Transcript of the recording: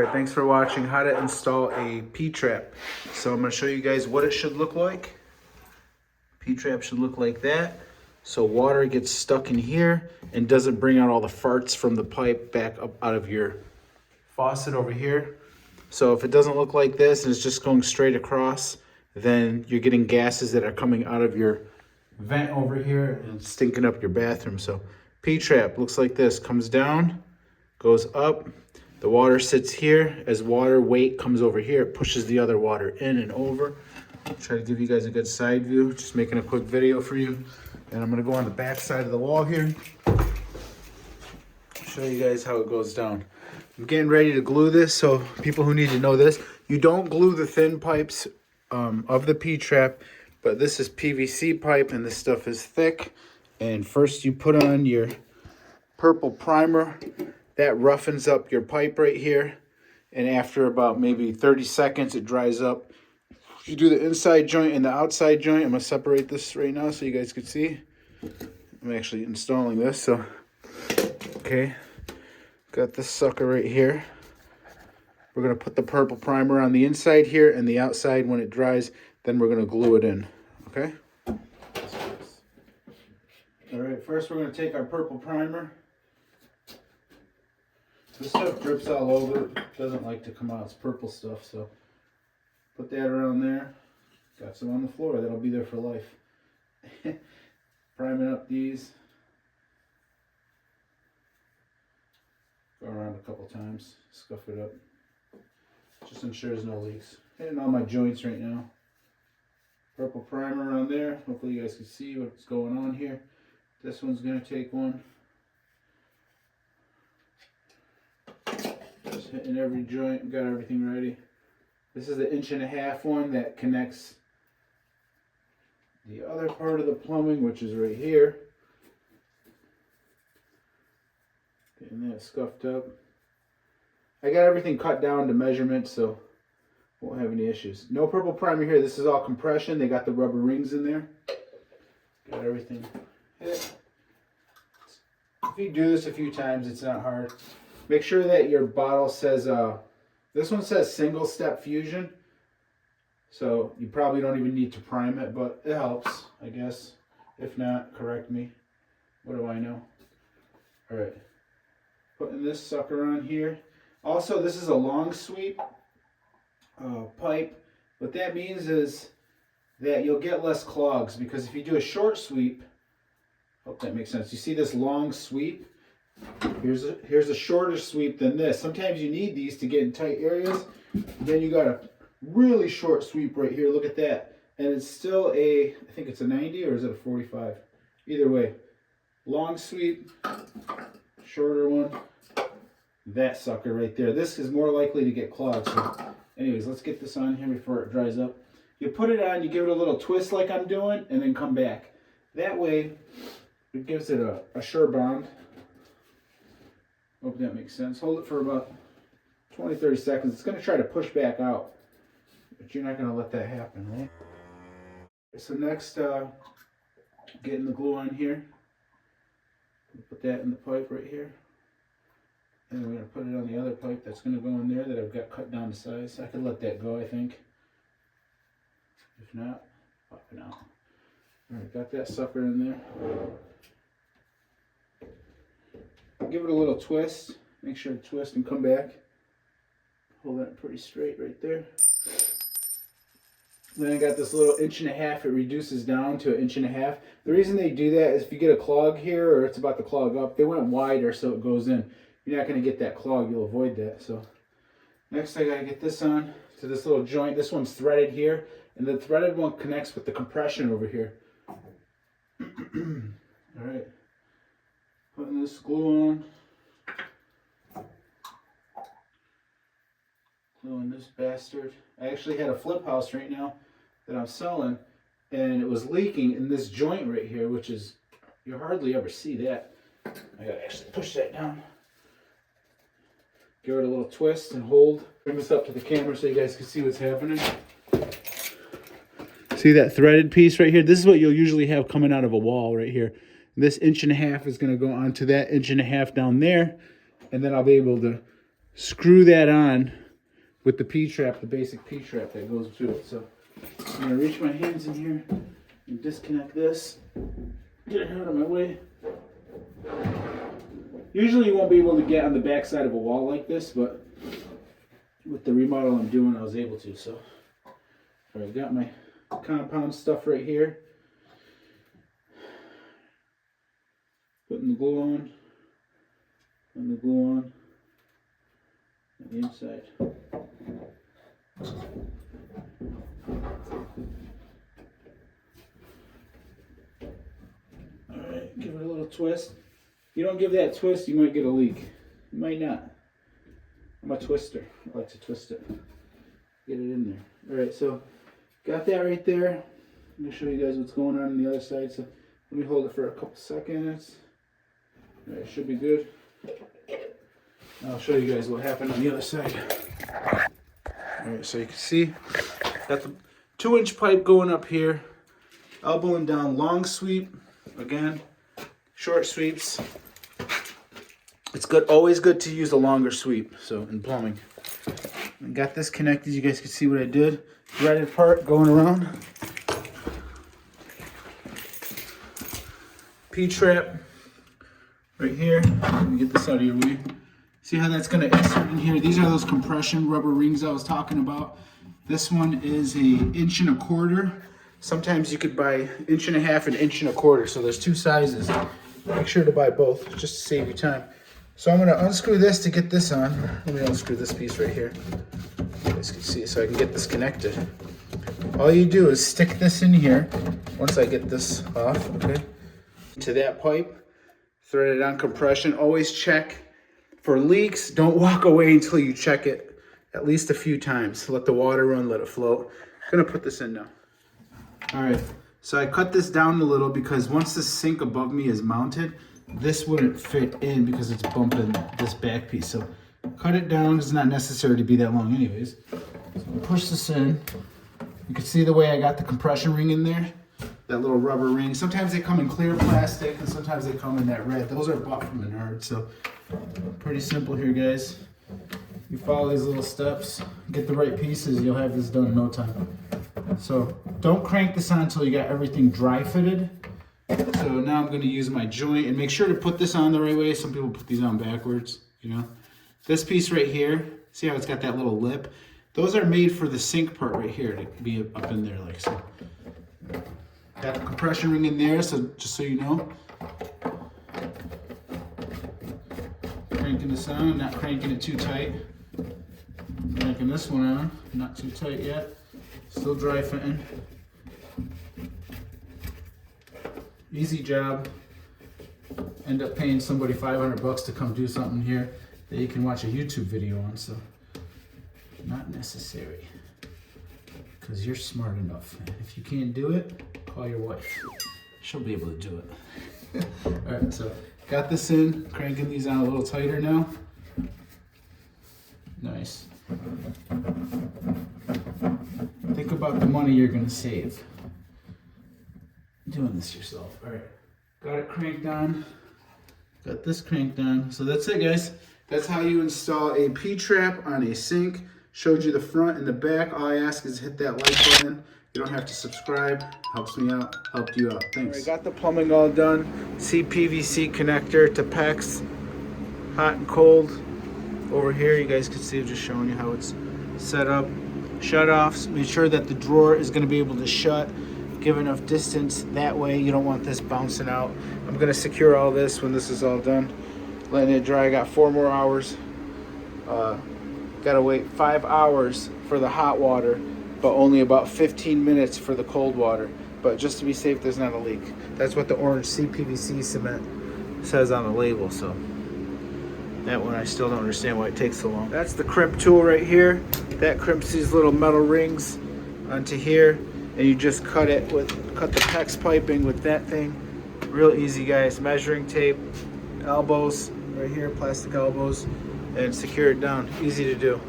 right, thanks for watching how to install a P-trap. So I'm going to show you guys what it should look like. P-trap should look like that. So water gets stuck in here and doesn't bring out all the farts from the pipe back up out of your faucet over here. So if it doesn't look like this and it's just going straight across, then you're getting gases that are coming out of your vent over here and stinking up your bathroom. So P-trap looks like this, comes down, goes up. The water sits here. As water weight comes over here, it pushes the other water in and over. I'll try to give you guys a good side view, just making a quick video for you. And I'm gonna go on the back side of the wall here. Show you guys how it goes down. I'm getting ready to glue this, so people who need to know this, you don't glue the thin pipes of the P-trap, but this is PVC pipe and this stuff is thick. And first you put on your purple primer. That roughens up your pipe right here. And after about maybe 30 seconds, it dries up. You do the inside joint and the outside joint. I'm gonna separate this right now so you guys can see. I'm actually installing this, so, okay. Got this sucker right here. We're gonna put the purple primer on the inside here and the outside when it dries, then we're gonna glue it in, okay? All right, first we're gonna take our purple primer. This stuff drips all over. It doesn't like to come out. It's purple stuff, so put that around there. Got some on the floor. That'll be there for life. Priming up these. Go around a couple times. Scuff it up. Just ensure there's no leaks. Hitting all my joints right now. Purple primer on there. Hopefully you guys can see what's going on here. This one's going to take one. Just hitting every joint, got everything ready. This is the 1.5-inch one that connects the other part of the plumbing, which is right here. Getting that scuffed up. I got everything cut down to measurement, so won't have any issues. No purple primer here. This is all compression. They got the rubber rings in there. Got everything hit. If you do this a few times, it's not hard. Make sure that your bottle says, this one says single step fusion. So you probably don't even need to prime it, but it helps, I guess. If not, correct me. What do I know? All right. Putting this sucker on here. Also, this is a long sweep pipe. What that means is that you'll get less clogs, because if you do a short sweep, hope that makes sense. You see this long sweep? Here's a shorter sweep than this. Sometimes you need these to get in tight areas. Then you got a really short sweep right here. Look at that. And it's still I think it's a 90, or is it a 45? Either way. Long sweep, shorter one. That sucker right there. This is more likely to get clogged. So anyways, let's get this on here before it dries up. You put it on, you give it a little twist like I'm doing, and then come back. That way, it gives it a sure bond. Hope that makes sense. Hold it for about 20-30 seconds. It's going to try to push back out, but you're not going to let that happen, right? So next, getting the glue on here. Put that in the pipe right here. And we're going to put it on the other pipe that's going to go in there that I've got cut down to size. I could let that go, I think. If not, pop it out. Alright, got that sucker in there. Give it a little twist. Make sure to twist and come back. Hold that pretty straight right there. Then I got this little 1.5 inch. It reduces down to 1.5 inch. The reason they do that is if you get a clog here, or it's about to clog up, they went wider so it goes in. You're not going to get that clog. You'll avoid that. So next I got to get this on to this little joint. This one's threaded here, and the threaded one connects with the compression over here. All right. Putting this glue on. Gluing this bastard. I actually had a flip house right now that I'm selling, and it was leaking in this joint right here, which is, you hardly ever see that. I gotta actually push that down. Give it a little twist and hold. Bring this up to the camera so you guys can see what's happening. See that threaded piece right here? This is what you'll usually have coming out of a wall right here. This 1.5 inch is going to go onto that 1.5 inch down there, and then I'll be able to screw that on with the P-trap, the basic P-trap that goes through it. So I'm gonna reach my hands in here and disconnect this. Get it out of my way. Usually you won't be able to get on the back side of a wall like this, but with the remodel I'm doing, I was able to. So, all right, got my compound stuff right here. Putting the glue on, and the glue on the inside. Alright, give it a little twist. If you don't give that twist, you might get a leak. You might not. I'm a twister. I like to twist it. Get it in there. Alright, so got that right there. I'm going to show you guys what's going on the other side. So let me hold it for a couple seconds. Alright, it should be good. I'll show you guys what happened on the other side. Alright, so you can see, got the 2-inch pipe going up here, elbowing down, long sweep, again, short sweeps. It's good, always good to use a longer sweep, so in plumbing. I got this connected, you guys can see what I did. Threaded part going around. P-trap right here. Let me get this out of your way. See how that's going to insert in here? These are those compression rubber rings I was talking about. This one is an 1.25 inches. Sometimes you could buy 1.5 inches and 1.25 inches. So there's 2 sizes. Make sure to buy both just to save you time. So I'm going to unscrew this to get this on. Let me unscrew this piece right here. You guys can see so I can get this connected. All you do is stick this in here. Once I get this off, okay, to that pipe. Thread it on compression. Always check for leaks. Don't walk away until you check it at least a few times. Let the water run, let it float. I'm gonna put this in now. All right, so I cut this down a little because once the sink above me is mounted, this wouldn't fit in because it's bumping this back piece. So cut it down. It's not necessary to be that long anyways. So I'll push this in. You can see the way I got the compression ring in there. That little rubber ring. Sometimes they come in clear plastic and sometimes they come in that red. Those are bought from Menards. So pretty simple here, guys. You follow these little steps, get the right pieces, you'll have this done in no time. So don't crank this on until you got everything dry fitted. So now I'm going to use my joint and make sure to put this on the right way. Some people put these on backwards, you know. This piece right here, see how it's got that little lip? Those are made for the sink part right here to be up in there like so. Got the compression ring in there, so just so you know. Cranking this on, not cranking it too tight. Cranking this one on, not too tight yet. Still dry fitting. Easy job. End up paying somebody $500 to come do something here that you can watch a YouTube video on, so not necessary. Because you're smart enough. If you can't do it, call your wife. She'll be able to do it. Alright, so got this in, cranking these on a little tighter now. Nice. Think about the money you're going to save doing this yourself. Alright, got it cranked on. Got this cranked on. So that's it, guys. That's how you install a P-trap on a sink. Showed you the front and the back. All I ask is hit that like button. You don't have to subscribe. Helps me out. Helped you out. Thanks. All right, got the plumbing all done. CPVC connector to PEX. Hot and cold. Over here, you guys can see, just showing you how it's set up. Shut-offs. Make sure that the drawer is going to be able to shut. Give enough distance. That way, you don't want this bouncing out. I'm going to secure all this when this is all done. Letting it dry. I got 4 more hours. Gotta wait 5 hours for the hot water, but only about 15 minutes for the cold water. But just to be safe, there's not a leak. That's what the orange CPVC cement says on the label, so that one I still don't understand why it takes so long. That's the crimp tool right here. That crimps these little metal rings onto here, and you just cut the PEX piping with that thing. Real easy, guys. Measuring tape, elbows right here, plastic elbows, and secure it down. Easy to do.